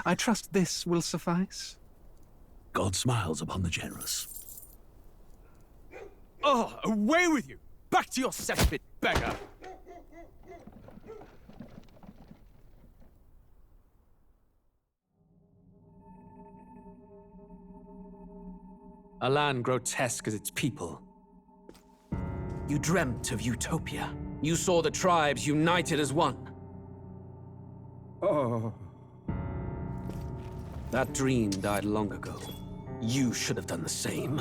I trust this will suffice. God smiles upon the generous. Oh, away with you! Back to your cesspit, beggar! A land grotesque as its people. You dreamt of utopia. You saw the tribes united as one. Oh. That dream died long ago. You should have done the same.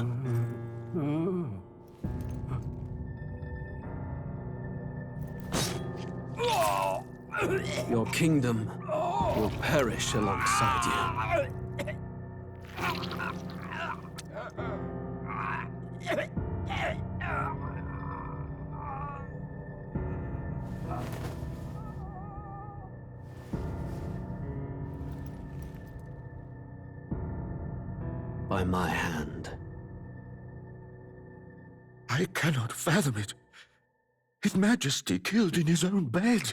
Your kingdom will perish alongside you. By my hand. I cannot fathom it. His Majesty killed in his own bed.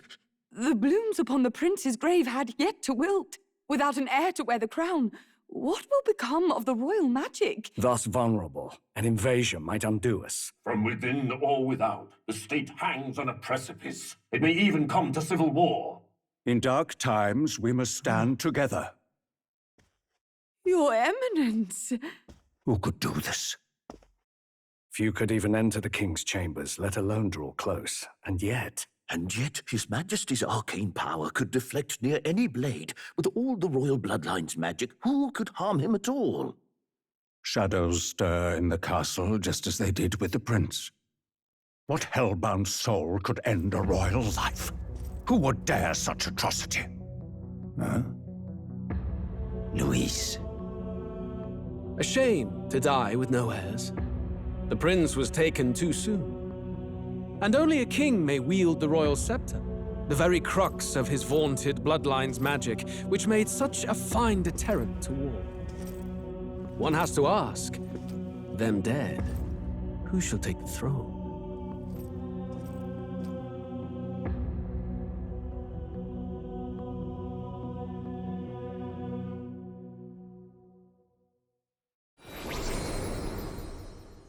The blooms upon the prince's grave had yet to wilt. Without an heir to wear the crown, what will become of the royal magic? Thus vulnerable, an invasion might undo us. From within or without, the state hangs on a precipice. It may even come to civil war. In dark times, we must stand together. Your Eminence! Who could do this? Few could even enter the king's chambers, let alone draw close. And yet, His Majesty's arcane power could deflect near any blade. With all the royal bloodline's magic, who could harm him at all? shadows stir in the castle just as they did with the prince. What hellbound soul could end a royal life? Who would dare such atrocity? Huh? Luis. A shame to die with no heirs. The prince was taken too soon. And only a king may wield the royal scepter, the very crux of his vaunted bloodline's magic, which made such a fine deterrent to war. One has to ask, them dead, who shall take the throne?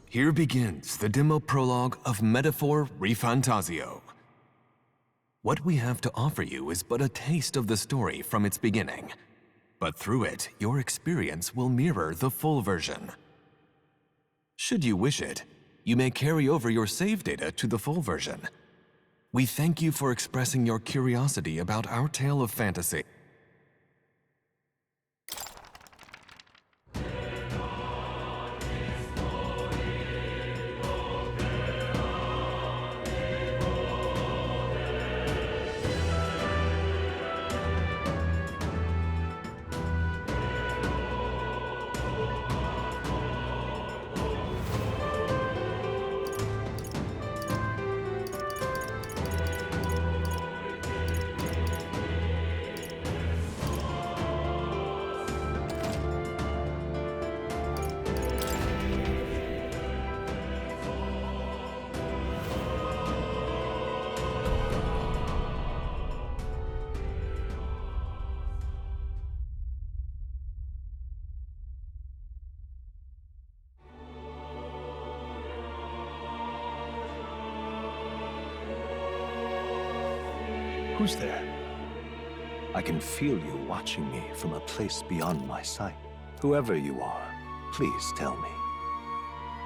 Here begins the demo prologue of Metaphor ReFantazio. What we have to offer you is but a taste of the story from its beginning, but through it, your experience will mirror the full version. Should you wish it, you may carry over your save data to the full version. We thank you for expressing your curiosity about our tale of fantasy. Who's there? I can feel you watching me from a place beyond my sight. Whoever you are, please tell me.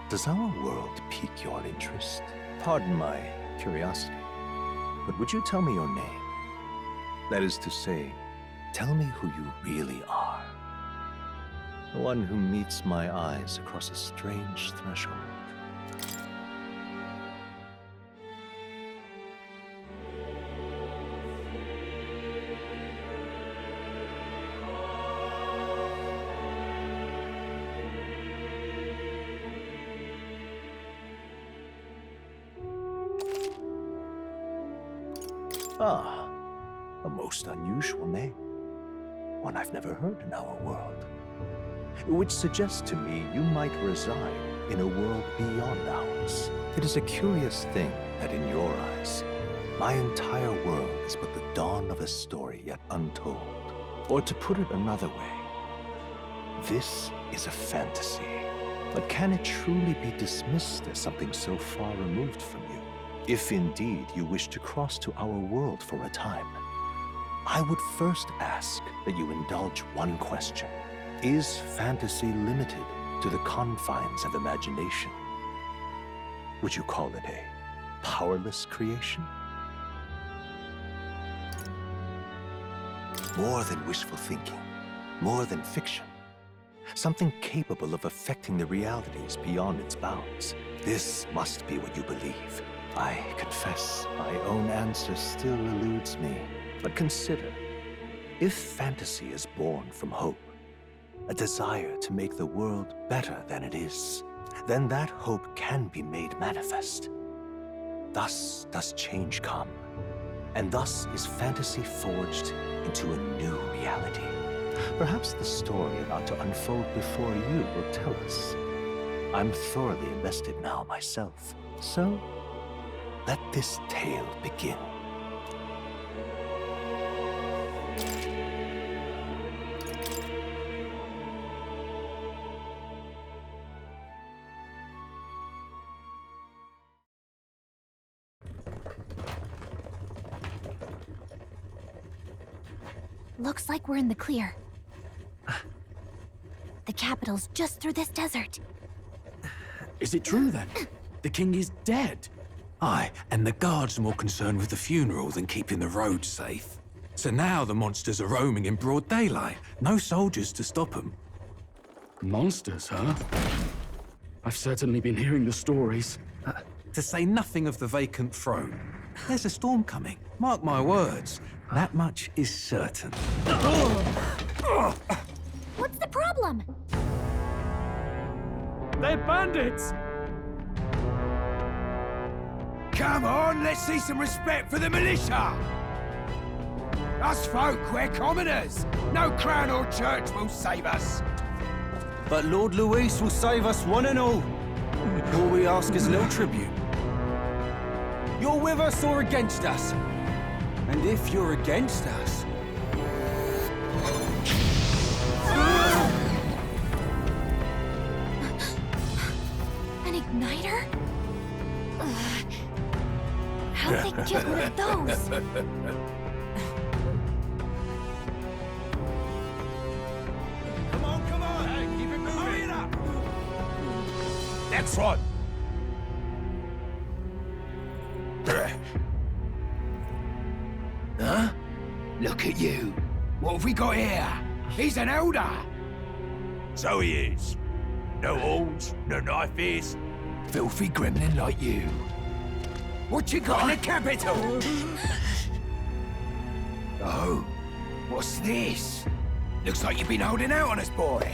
Does our world pique your interest? Pardon my curiosity, but would you tell me your name? That is to say, tell me who you really are. The one who meets my eyes across a strange threshold. Ah, a most unusual name. One I've never heard in our world. Which suggests to me you might reside in a world beyond ours. It is a curious thing that in your eyes, my entire world is but the dawn of a story yet untold. Or to put it another way, this is a fantasy. But can it truly be dismissed as something so far removed from you? If indeed you wish to cross to our world for a time, I would first ask that you indulge one question. Is fantasy limited to the confines of imagination? Would you call it a powerless creation? More than wishful thinking, more than fiction. Something capable of affecting the realities beyond its bounds. This must be what you believe. I confess, my own answer still eludes me. But consider, if fantasy is born from hope, a desire to make the world better than it is, then that hope can be made manifest. Thus does change come, and thus is fantasy forged into a new reality. Perhaps the story about to unfold before you will tell us. I'm thoroughly invested now myself, so let this tale begin. Looks like we're in the clear. The capital's just through this desert. Is it true then? The king is dead? Aye, and the guards are more concerned with the funeral than keeping the roads safe. So now the monsters are roaming in broad daylight. No soldiers to stop them. Monsters, huh? I've certainly been hearing the stories. To say nothing of the vacant throne. There's a storm coming, mark my words. That much is certain. What's the problem? They're bandits! Come on, let's see some respect for the militia! Us folk, we're commoners. No crown or church will save us. But Lord Luis will save us one and all. All we ask is little tribute. You're with us or against us? And if you're against us... An igniter? How'd they get one of those? Come on! Hey, keep it moving! Hurry it up! Next one! Huh? Look at you! What have we got here? He's an elder! So he is. No horns, no knife is. Filthy gremlin like you. What you got in the capital? Oh, what's this? Looks like you've been holding out on us, boy.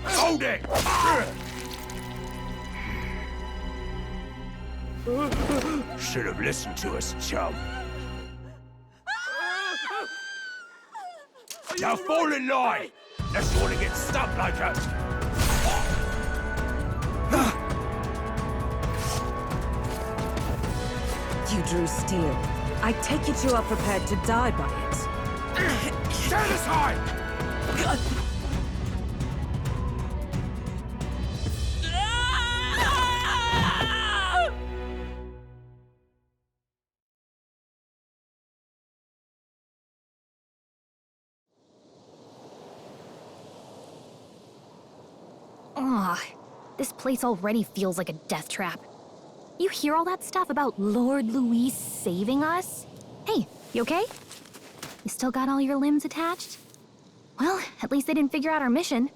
Hold it! Should have listened to us, chum. Now fall in line! Unless you want to get stuck like us. You drew steel. I take it you are prepared to die by it. Stand aside! Ugh, this place already feels like a death trap. You hear all that stuff about Lord Luis saving us? Hey, you okay? You still got all your limbs attached? Well, at least they didn't figure out our mission.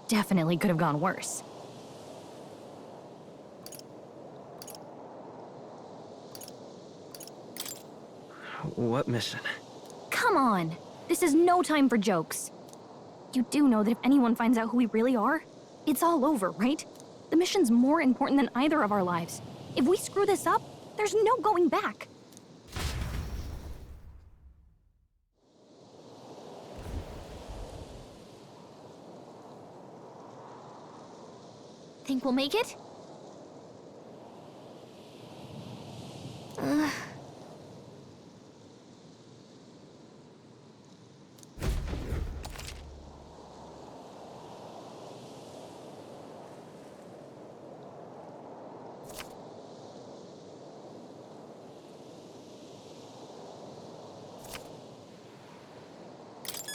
Definitely could have gone worse. What mission? Come on! This is no time for jokes. You do know that if anyone finds out who we really are, it's all over, right? The mission's more important than either of our lives. If we screw this up, there's no going back. Think we'll make it?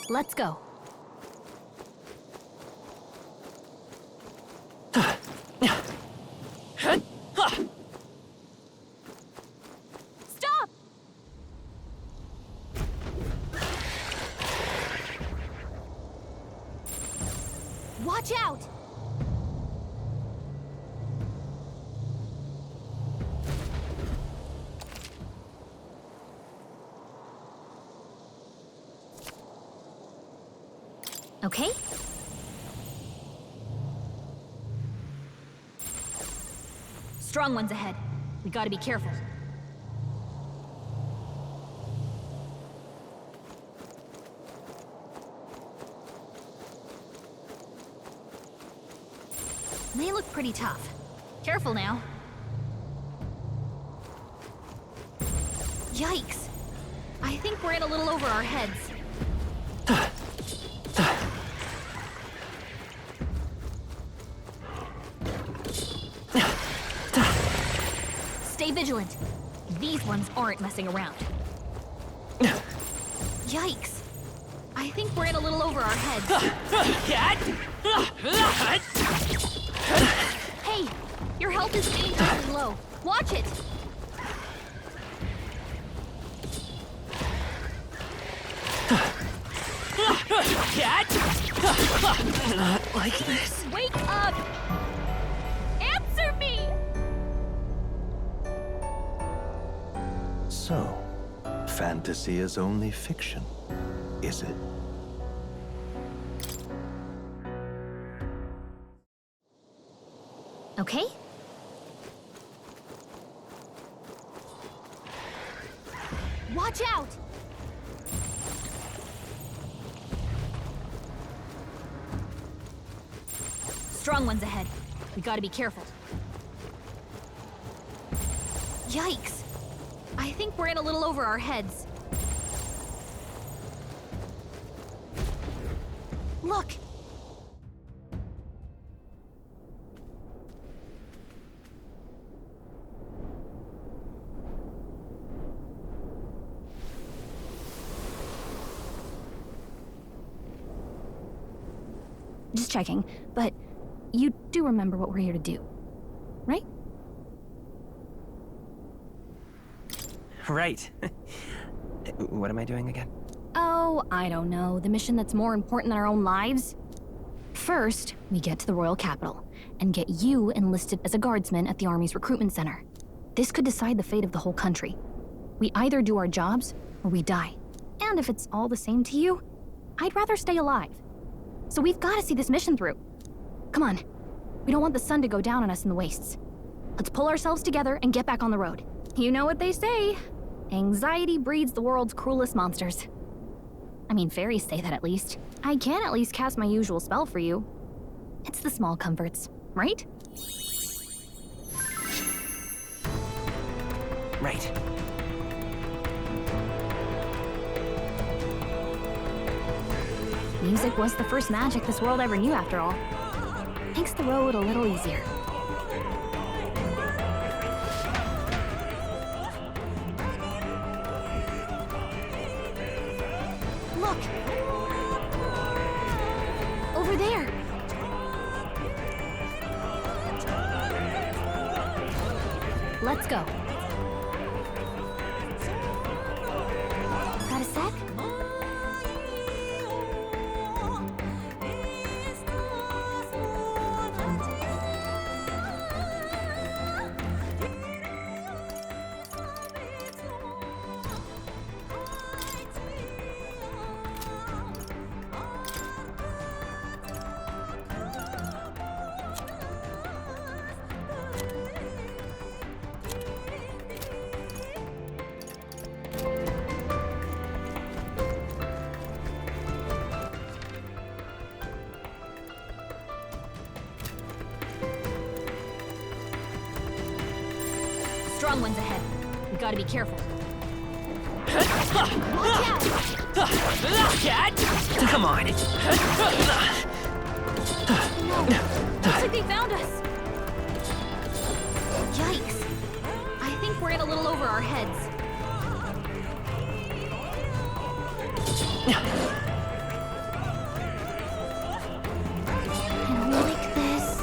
Let's go. Stop! Watch out! Okay. Strong ones ahead. We gotta be careful. They look pretty tough. Careful now. Yikes. I think we're in a little over our heads. Stay vigilant. These ones aren't messing around. Yikes. I think we're in a little over our heads. Hey, your health is dangerously low. Watch it! Not like this. Wake up! Answer me! So, fantasy is only fiction, is it? Okay. Watch out! Strong ones ahead. We gotta be careful. Yikes! I think we're in a little over our heads. Look! Just checking, but you do remember what we're here to do, right? Right. What am I doing again? Oh, I don't know. The mission that's more important than our own lives? First, we get to the royal capital and get you enlisted as a guardsman at the army's recruitment center. This could decide the fate of the whole country. We either do our jobs or we die. And if it's all the same to you, I'd rather stay alive. So we've got to see this mission through. Come on. We don't want the sun to go down on us in the wastes. Let's pull ourselves together and get back on the road. You know what they say. Anxiety breeds the world's cruelest monsters. I mean, fairies say that at least. I can at least cast my usual spell for you. It's the small comforts, right? Right. Music was the first magic this world ever knew, after all. Makes the road a little easier. Look! Over there! Let's go. Got a sec? strong ones ahead. We gotta be careful. Watch out! Come on. No, looks like they found us. Yikes. I think we're in a little over our heads. And like this.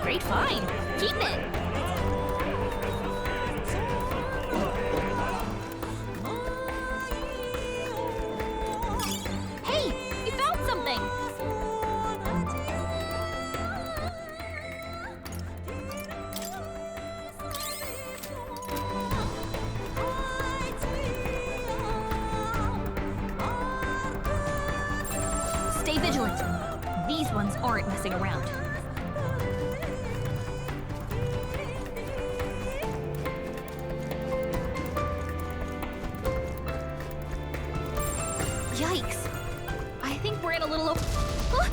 Great find. Keep it. Hey, we found something. Stay vigilant. These ones aren't messing around. Yikes. I think we're in a little... Huh?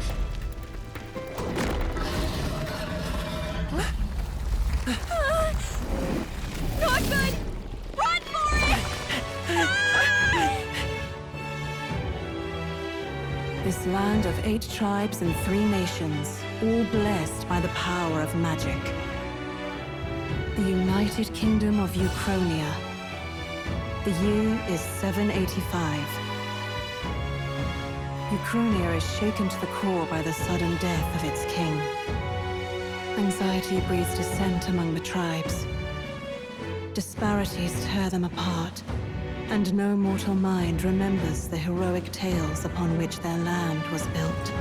Not good! Run for it! This land of 8 tribes and 3 nations, all blessed by the power of magic. The United Kingdom of Uchronia. The year is 785. Uchronia is shaken to the core by the sudden death of its king. Anxiety breeds dissent among the tribes. Disparities tear them apart, and no mortal mind remembers the heroic tales upon which their land was built.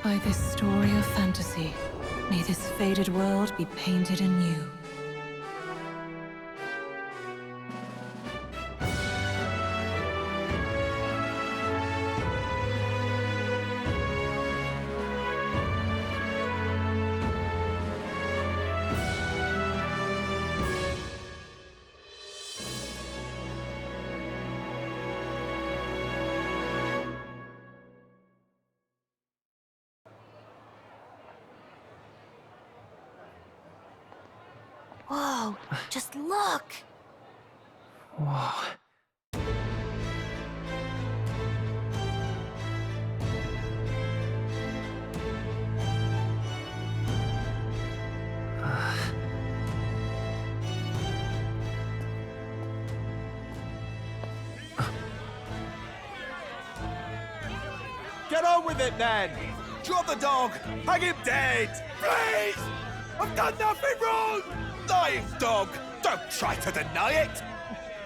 By this story of fantasy, may this faded world be painted anew. Whoa, just look! Whoa. Get on with it, then! Drop the dog! Hang him dead! Please! I've done nothing wrong! Lying dog! Don't try to deny it!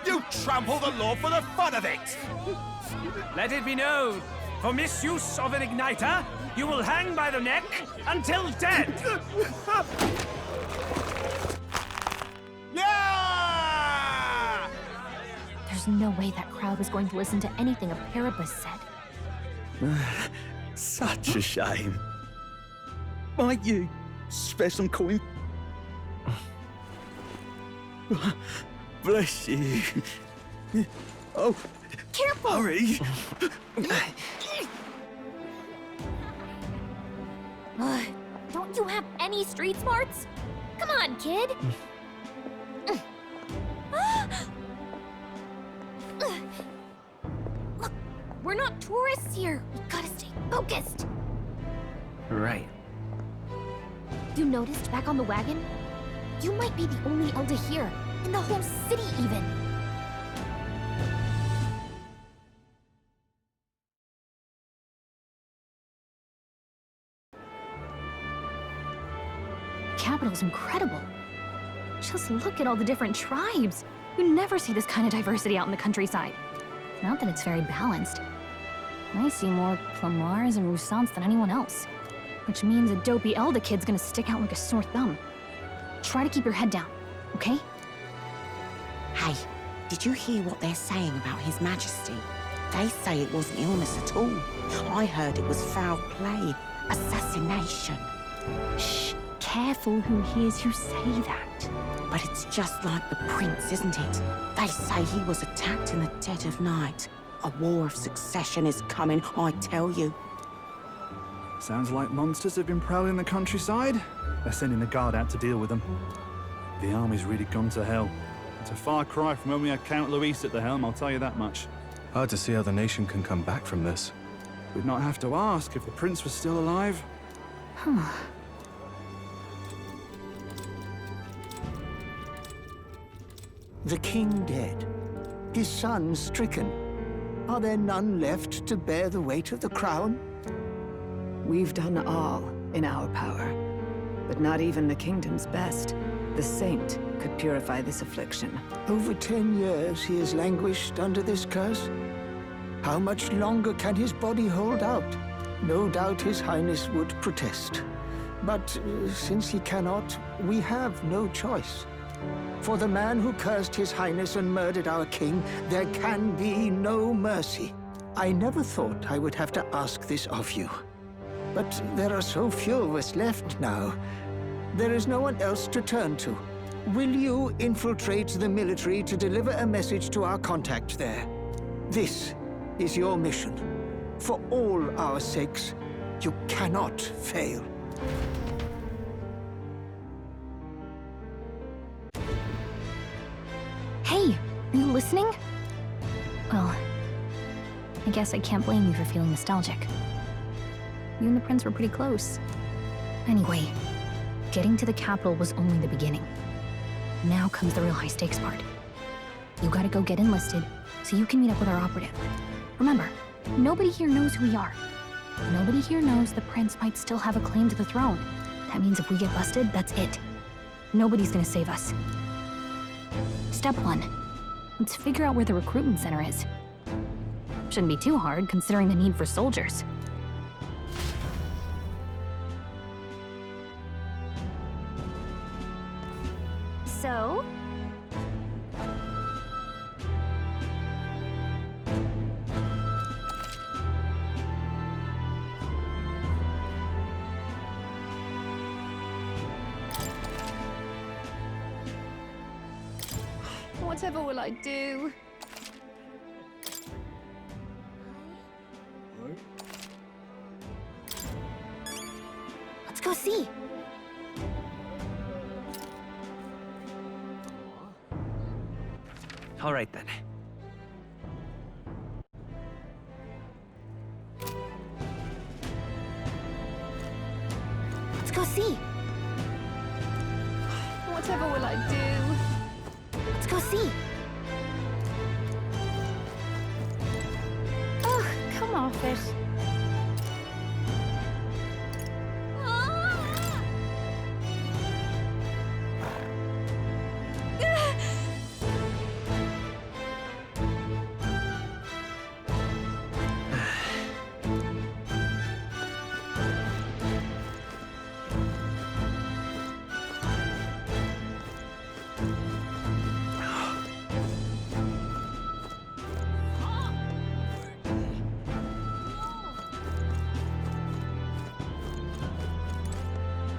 You trample the law for the fun of it! Let it be known, for misuse of an igniter, you will hang by the neck until dead! Yeah! There's no way that crowd was going to listen to anything a Paribus said. Such a shame. Might you spare some coin? Bless you. Oh, careful! Hurry! Don't you have any street smarts? Come on, kid! Look, we're not tourists here. We gotta stay focused. Right. You noticed back on the wagon? You might be the only Elder here, in the whole city even. Capital's incredible. Just look at all the different tribes. You never see this kind of diversity out in the countryside. Not that it's very balanced. I see more Plamars and Roussants than anyone else. Which means a dopey Elder kid's gonna stick out like a sore thumb. Try to keep your head down, okay? Hey, did you hear what they're saying about His Majesty? They say it wasn't illness at all. I heard it was foul play, assassination. Shh, careful who hears you say that. But it's just like the prince, isn't it? They say he was attacked in the dead of night. A war of succession is coming, I tell you. Sounds like monsters have been prowling the countryside. They're sending the guard out to deal with them. The army's really gone to hell. It's a far cry from when we had Count Luis at the helm, I'll tell you that much. Hard to see how the nation can come back from this. We'd not have to ask if the prince was still alive. The king dead, his son stricken. Are there none left to bear the weight of the crown? We've done all in our power, but not even the kingdom's best. The saint could purify this affliction. Over 10 years he has languished under this curse. How much longer can his body hold out? No doubt his highness would protest. But since he cannot, we have no choice. For the man who cursed his highness and murdered our king, there can be no mercy. I never thought I would have to ask this of you. But there are so few of us left now. There is no one else to turn to. Will you infiltrate the military to deliver a message to our contact there? This is your mission. For all our sakes, you cannot fail. Hey, are you listening? Well, I guess I can't blame you for feeling nostalgic. You and the prince were pretty close. Anyway, getting to the capital was only the beginning. Now comes the real high-stakes part. You gotta go get enlisted, so you can meet up with our operative. Remember, nobody here knows who we are. Nobody here knows the prince might still have a claim to the throne. That means if we get busted, that's it. Nobody's gonna save us. Step 1. Let's figure out where the recruitment center is. Shouldn't be too hard, considering the need for soldiers. So? Whatever will I do? Let's go see. All right, then. Let's go see. Whatever will I do? Let's go see. Ugh, come off it.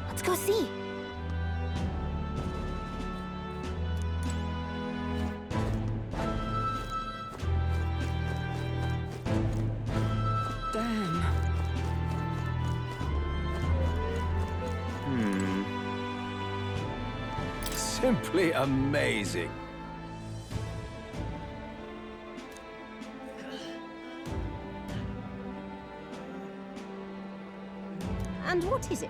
Let's go see. Damn. Simply amazing. And what is it?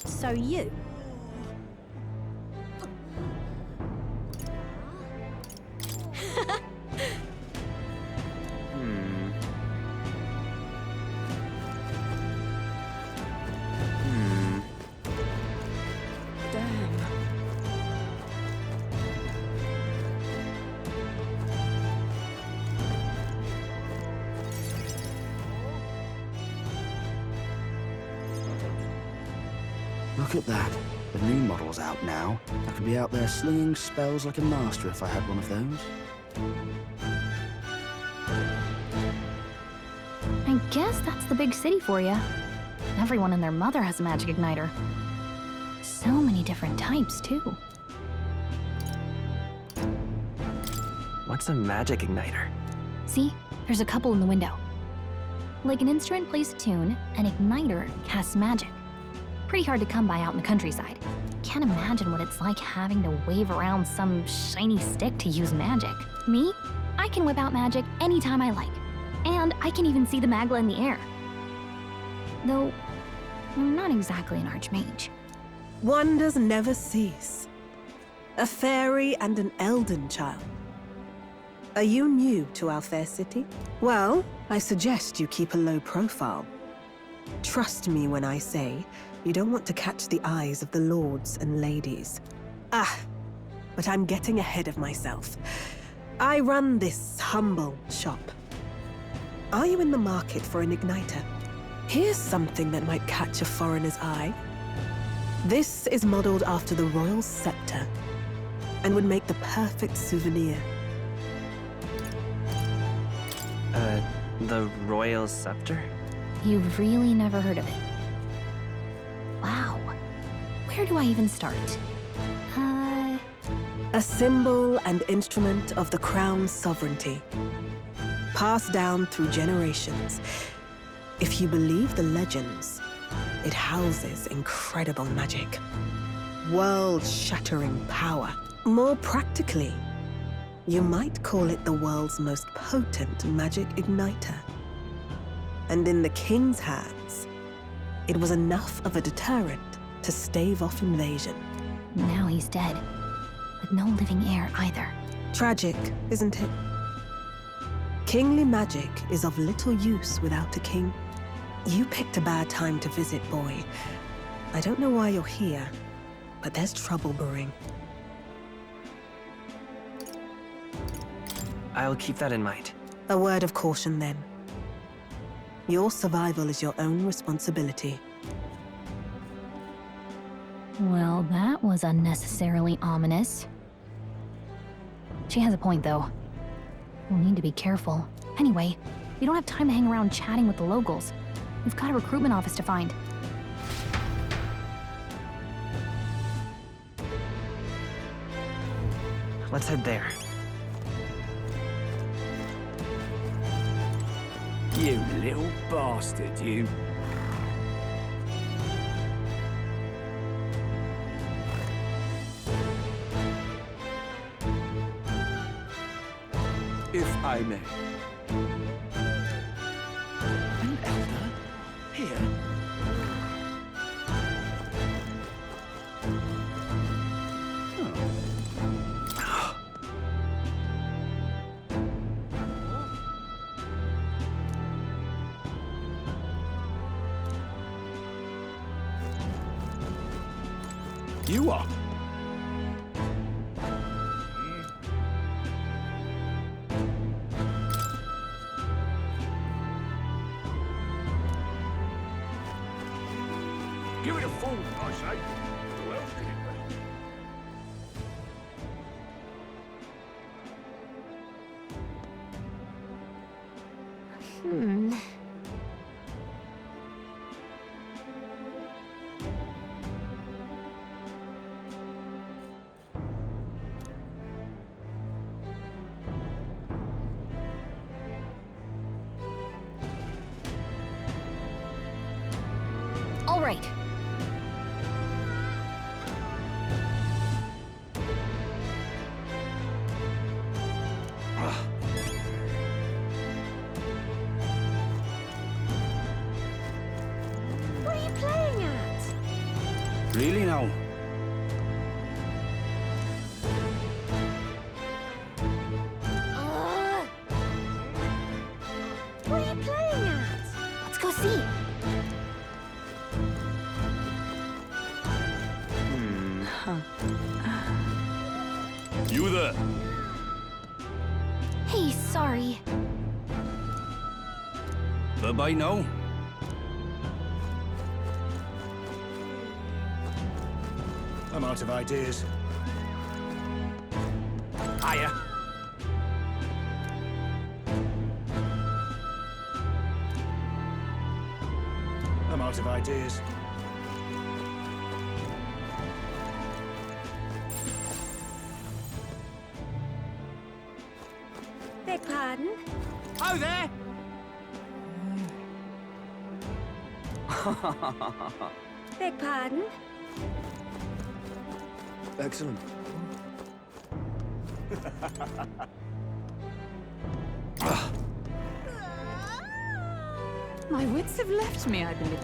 So you? Look at that. The new model's out now. I could be out there slinging spells like a master if I had one of those. guess that's the big city for you. Everyone and their mother has a magic igniter. So many different types, too. What's a magic igniter? See? There's a couple in the window. Like an instrument plays a tune, an igniter casts magic. Pretty hard to come by out in the countryside. Can't imagine what it's like having to wave around some shiny stick to use magic. Me? I can whip out magic anytime I like. And I can even see the Magla in the air. Though, I'm not exactly an archmage. Wonders never cease. A fairy and an elden child. Are you new to our fair city? Well, I suggest you keep a low profile. Trust me when I say you don't want to catch the eyes of the lords and ladies. But I'm getting ahead of myself. I run this humble shop. Are you in the market for an igniter? Here's something that might catch a foreigner's eye. This is modeled after the royal scepter and would make the perfect souvenir. The royal scepter? You've really never heard of it. Wow. Where do I even start? A symbol and instrument of the crown's sovereignty. Passed down through generations. If you believe the legends, it houses incredible magic. World-shattering power. More practically, you might call it the world's most potent magic igniter. And in the king's hands, it was enough of a deterrent to stave off invasion. Now he's dead, with no living heir either. Tragic, isn't it? Kingly magic is of little use without a king. You picked a bad time to visit, boy. I don't know why you're here, but there's trouble brewing. I'll keep that in mind. A word of caution, then. Your survival is your own responsibility. Well, that was unnecessarily ominous. She has a point, though. We'll need to be careful. Anyway, we don't have time to hang around chatting with the locals. We've got a recruitment office to find. Let's head there. You little bastard, you. If I may. An elder? Here? You are. Give it a fool, I say. Who else could it Hmm. All right. What are you playing at? Really now? What are you playing at? Let's go see. You there? Hey, sorry. Bye-bye now. I'm out of ideas. Hiya. out of ideas. Beg pardon? Oh, there! Beg pardon? Excellent. My wits have left me, I believe.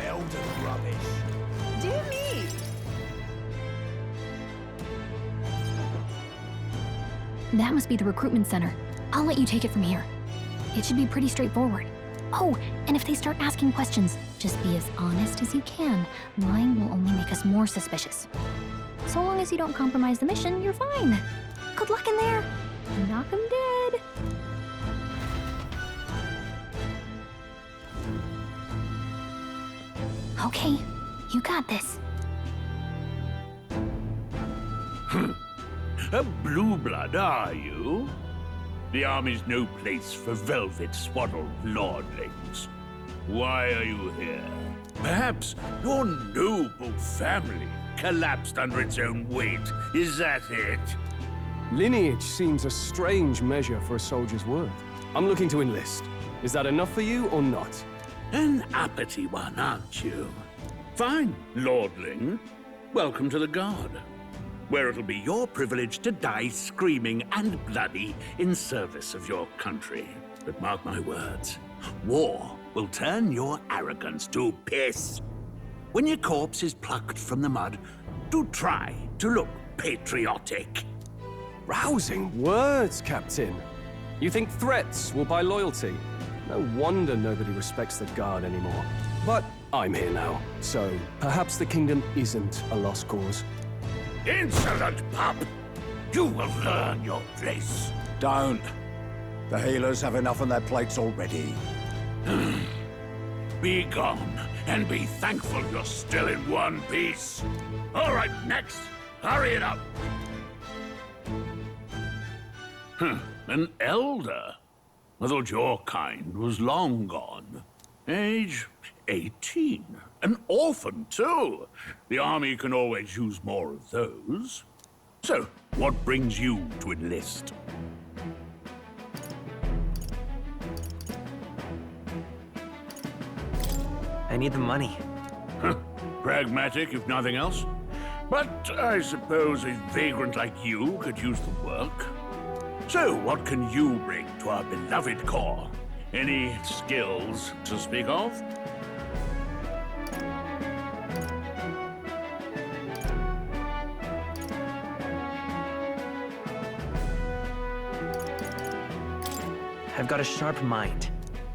Elder rubbish. Dear me! That must be the recruitment center. I'll let you take it from here. It should be pretty straightforward. Oh, and if they start asking questions, just be as honest as you can. Lying will only make us more suspicious. So long as you don't compromise the mission, you're fine. Good luck in there. Knock 'em dead. Okay, you got this. A blue blood, are you? The army's no place for velvet-swaddled lordlings. Why are you here? Perhaps your noble family collapsed under its own weight. Is that it? Lineage seems a strange measure for a soldier's worth. I'm looking to enlist. Is that enough for you or not? An uppity one, aren't you? Fine, lordling. Welcome to the Guard, where it'll be your privilege to die screaming and bloody in service of your country. But mark my words, war will turn your arrogance to piss. When your corpse is plucked from the mud, do try to look patriotic. Rousing words, Captain. You think threats will buy loyalty? No wonder nobody respects the Guard anymore. But I'm here now, so perhaps the kingdom isn't a lost cause. Insolent pup! You will learn your place. Don't. The healers have enough on their plates already. Be gone, and be thankful you're still in one piece. All right, next. Hurry it up. An elder? I thought your kind was long gone. Age 18. An orphan, too. The army can always use more of those. So, what brings you to enlist? I need the money. Pragmatic, if nothing else. But I suppose a vagrant like you could use the work. So, what can you bring to our beloved corps? Any skills to speak of? I've got a sharp mind.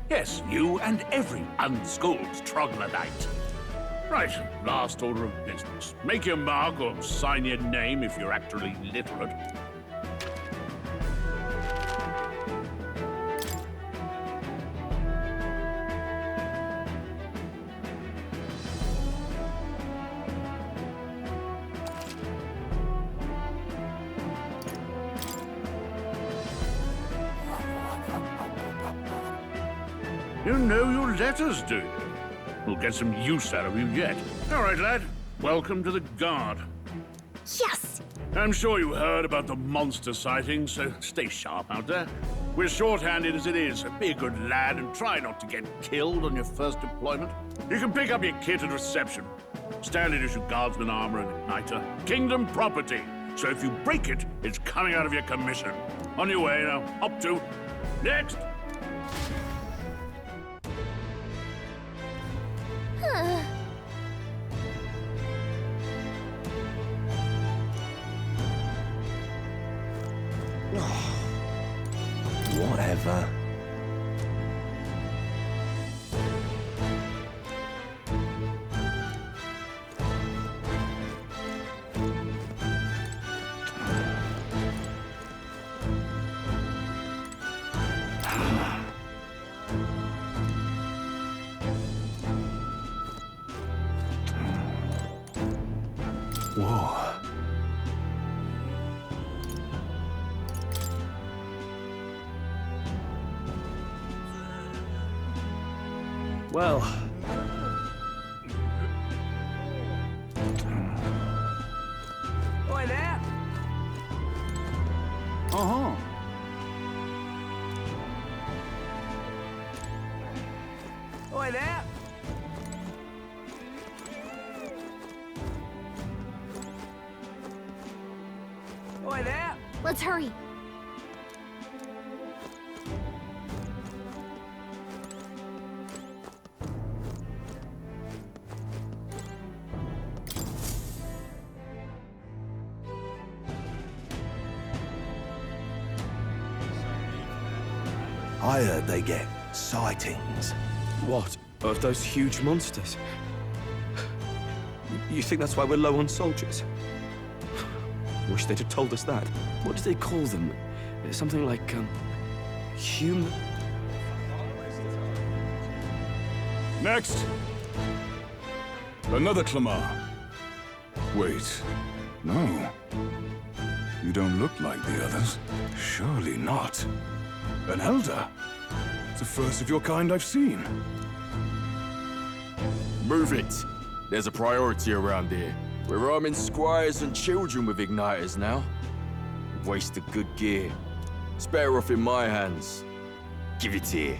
Yes, you and every unschooled troglodyte. Right, last order of business. Make your mark or sign your name if you're actually literate. You know your letters, do you? We'll get some use out of you yet. All right, lad. Welcome to the Guard. Yes! I'm sure you heard about the monster sightings, so stay sharp out there. We're short-handed as it is, so be a good lad and try not to get killed on your first deployment. You can pick up your kit at reception. Standard issue guardsman armor and igniter. Kingdom property. So if you break it, it's coming out of your commission. On your way now. Up to. Next. Whatever. Whoa. Well... Oi there! Uh-huh. Oi there! Oi there! Let's hurry. I heard they get sightings. What? Of those huge monsters? You think that's why we're low on soldiers? Wish they'd have told us that. What do they call them? Something like, human... Next! Another Clamar. Wait, no. You don't look like the others. Surely not. An elder? It's the first of your kind I've seen. Move it! There's a priority around here. We're arming squires and children with igniters now. We've wasted good gear. It's better off in my hands. Give it here.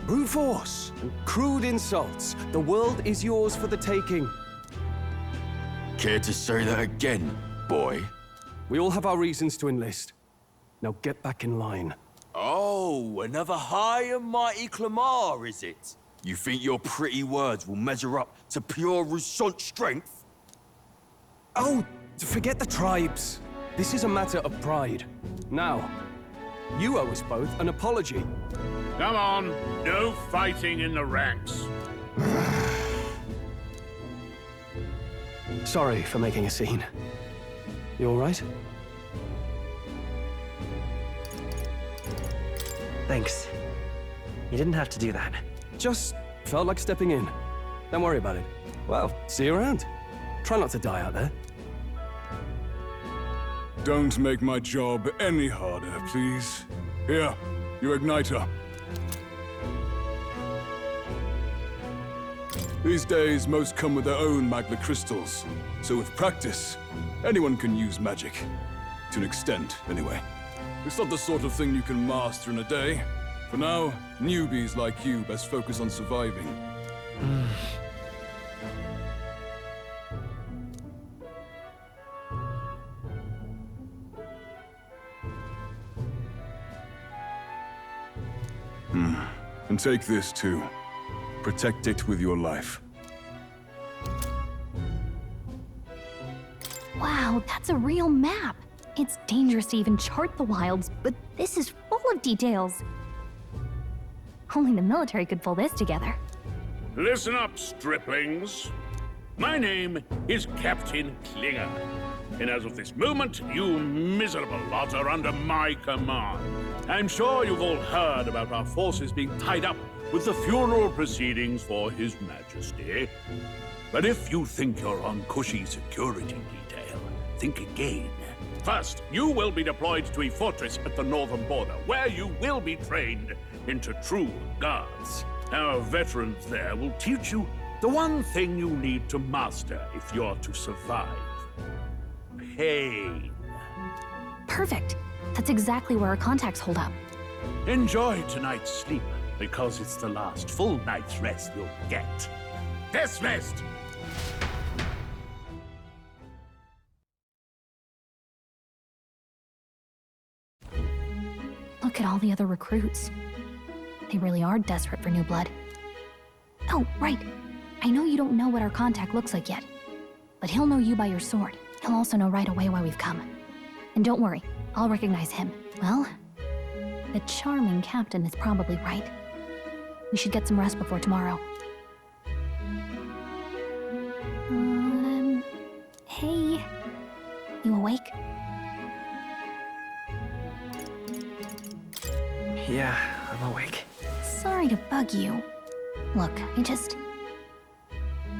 Brute force and crude insults. The world is yours for the taking. Care to say that again, boy? We all have our reasons to enlist. Now get back in line. Oh, another high and mighty Clamar, is it? You think your pretty words will measure up to pure Rousant strength? Oh, forget the tribes. This is a matter of pride. Now, you owe us both an apology. Come on, no fighting in the ranks. Sorry for making a scene. You all right? Thanks. You didn't have to do that. Just felt like stepping in. Don't worry about it. Well, see you around. Try not to die out there. Don't make my job any harder, please. Here, your igniter. These days, most come with their own magna crystals. So with practice, anyone can use magic. To an extent, anyway. It's not the sort of thing you can master in a day. For now, newbies like you best focus on surviving. And take this too. Protect it with your life. Wow, that's a real map. It's dangerous to even chart the wilds, but this is full of details. Only the military could pull this together. Listen up, striplings. My name is Captain Klinger, and as of this moment, you miserable lot are under my command. I'm sure you've all heard about our forces being tied up with the funeral proceedings for His Majesty. But if you think you're on cushy security detail, think again. First, you will be deployed to a fortress at the northern border, where you will be trained into true guards. Our veterans there will teach you the one thing you need to master if you're to survive. Pain. Perfect. That's exactly where our contacts hold up. Enjoy tonight's sleep, because it's the last full night's rest you'll get. Dismissed! Look at all the other recruits. They really are desperate for new blood. Oh, right. I know you don't know what our contact looks like yet, but he'll know you by your sword. He'll also know right away why we've come. And don't worry, I'll recognize him. Well, the charming captain is probably right. We should get some rest before tomorrow. Hey. You awake? Yeah, I'm awake. Sorry to bug you. Look, I just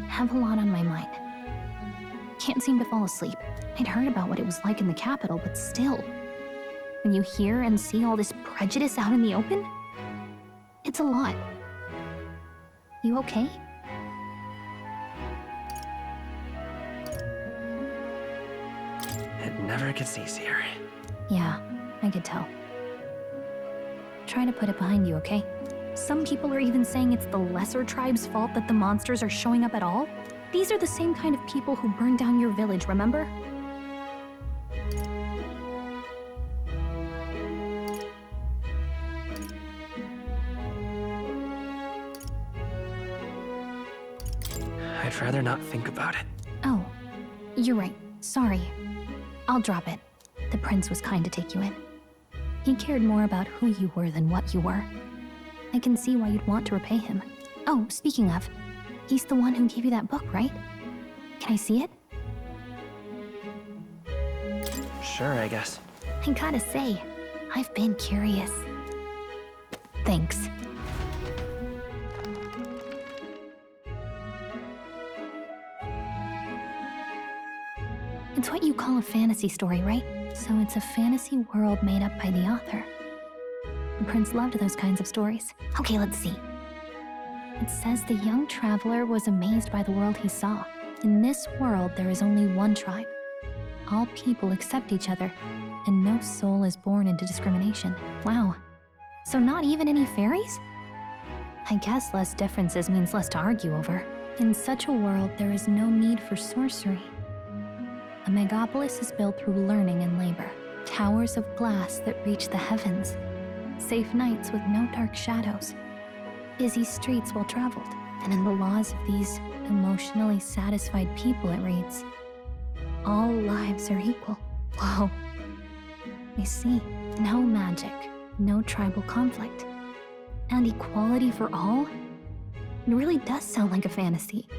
have a lot on my mind. Can't seem to fall asleep. I'd heard about what it was like in the capital, but still. When you hear and see all this prejudice out in the open, it's a lot. You okay? It never gets easier. Yeah, I could tell. Try to put it behind you, okay? Some people are even saying it's the lesser tribe's fault that the monsters are showing up at all. These are the same kind of people who burned down your village, remember? I'd rather not think about it. Oh, you're right. Sorry. I'll drop it. The prince was kind to take you in. He cared more about who you were than what you were. I can see why you'd want to repay him. Oh, speaking of, he's the one who gave you that book, right? Can I see it? Sure, I guess. I gotta say, I've been curious. Thanks. It's what you call a fantasy story, right? So it's a fantasy world made up by the author. The prince loved those kinds of stories. Okay, let's see. It says the young traveler was amazed by the world he saw. In this world, there is only one tribe. All people accept each other, and no soul is born into discrimination. Wow. So not even any fairies? I guess less differences means less to argue over. In such a world, there is no need for sorcery. A megapolis is built through learning and labor. Towers of glass that reach the heavens. Safe nights with no dark shadows. Busy streets well traveled. And in the laws of these emotionally satisfied people, it reads, all lives are equal. Whoa. I see. No magic, no tribal conflict. And equality for all? It really does sound like a fantasy.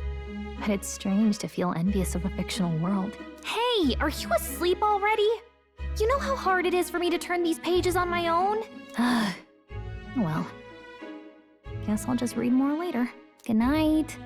But it's strange to feel envious of a fictional world. Hey, are you asleep already? You know how hard it is for me to turn these pages on my own? Well, guess I'll just read more later. Good night.